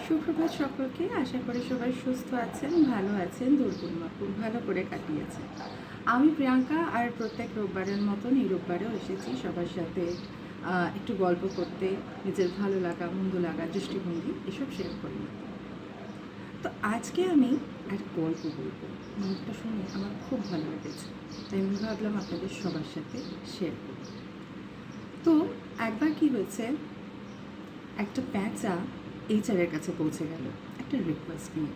সুপ্রভাত সকলকে। আশা করি সবাই সুস্থ আছেন, ভালো আছেন, দুর্গম খুব ভালো করে কাটিয়েছেন। আমি প্রিয়াঙ্কা, আর প্রত্যেক রোববারের মতন এই রোববারেও এসেছি সবার সাথে একটু গল্প করতে, নিজের ভালো লাগা, মন্দ লাগা, দৃষ্টিভঙ্গি এসব শেয়ার করি। তো আজকে আমি এক গল্প বলবো, গল্পটা শুনে আমার খুব ভালো লেগেছে, তাই আমি ভাবলাম আপনাদের সবার সাথে শেয়ার করব। তো একবার কি হয়েছে, একটা প্যাঁচা এইচআরের কাছে পৌঁছে গেল একটা রিকোয়েস্ট নিয়ে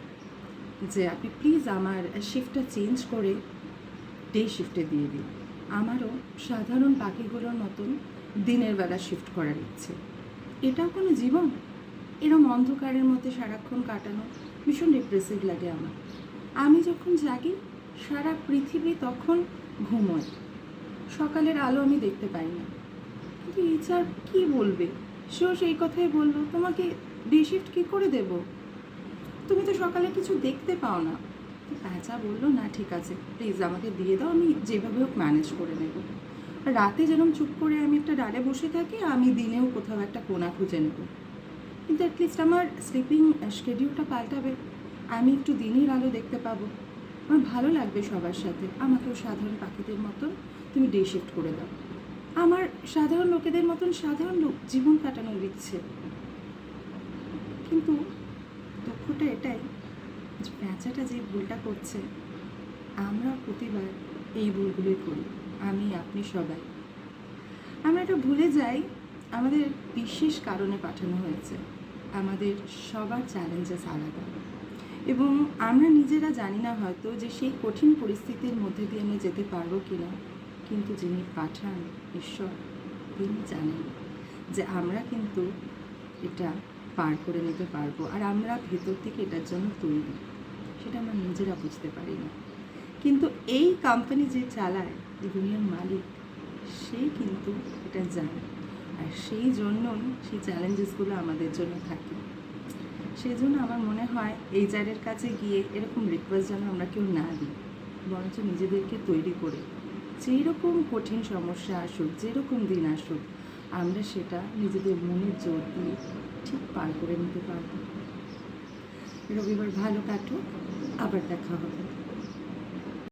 যে আপনি প্লিজ আমার শিফটটা চেঞ্জ করে ডে শিফটে দিয়ে দিন। আমারও সাধারণ পাখিগুলোর মতন দিনের বেলা শিফট করার ইচ্ছে। এটাও কোনো জীবন? এরম অন্ধকারের মধ্যে সারাক্ষণ কাটানো ভীষণ ডিপ্রেসিভ লাগে আমার। আমি যখন জাগি সারা পৃথিবী তখন ঘুমোয়, সকালের আলো আমি দেখতে পাই না। কিন্তু এইচআর কী বলবে? সেও সেই কথাই বললো, তোমাকে ডে শিফট কী করে দেব, তুমি তো সকালে কিছু দেখতে পাও না। তো প্যাঁচা বললো, না ঠিক আছে, প্লিজ আমাকে দিয়ে দাও, আমি যেভাবে হোক ম্যানেজ করে নেব। রাতে যেরকম চুপ করে আমি একটা ডালে বসে থাকি, আমি দিনেও কোথাও একটা কোণা খুঁজে নেব। কিন্তু অ্যাটলিস্ট আমার স্লিপিং শিডিউলটা পাল্টাবে, আমি একটু দিনের আলো দেখতে পাবো, আমার ভালো লাগবে সবার সাথে। আমাকেও সাধারণ পাখিদের মতন তুমি ডে শিফট করে দাও। আমার সাধারণ লোকেদের মতন সাধারণ জীবন কাটানোর ইচ্ছে। কিন্তু দুঃখটা এটাই যে প্যাঁচাটা যে ভুলটা করছে, আমরা প্রতিবার এই ভুলগুলোই করি, আমি আপনি সবাই। আমরা এটা ভুলে যাই আমাদের বিশেষ কারণে পাঠানো হয়েছে, আমাদের সবার চ্যালেঞ্জেস আলাদা, এবং আমরা নিজেরা জানি না হয়তো যে সেই কঠিন পরিস্থিতির মধ্যে দিয়ে আমরা যেতে পারবো কি না। কিন্তু যিনি পাঠান, ঈশ্বর, তিনি জানেন যে আমরা কিন্তু এটা পার করে নিতে পারবো, আর আমরা ভেতর থেকে এটার জন্য তৈরি। সেটা আমরা নিজেরা বুঝতে পারি না, কিন্তু এই কোম্পানি যে চালায়, এই দুনিয়ার মালিক, সেই কিন্তু এটা জানে, আর সেই জন্যই সেই চ্যালেঞ্জেসগুলো আমাদের জন্য থাকে। সেই জন্য আমার মনে হয় এইচআরের কাছে গিয়ে এরকম রিকোয়েস্ট যেন আমরা কেউ না দিই, বরঞ্চ নিজেদেরকে তৈরি করে যেই রকম কঠিন সমস্যা আসুক, যেরকম দিন আসুক, আমরা সেটা নিজেদের মনের জোর দিয়ে ঠিক পার করে নিতে পারবো। রবিবার ভালো কাটুক, আবার দেখা হবে।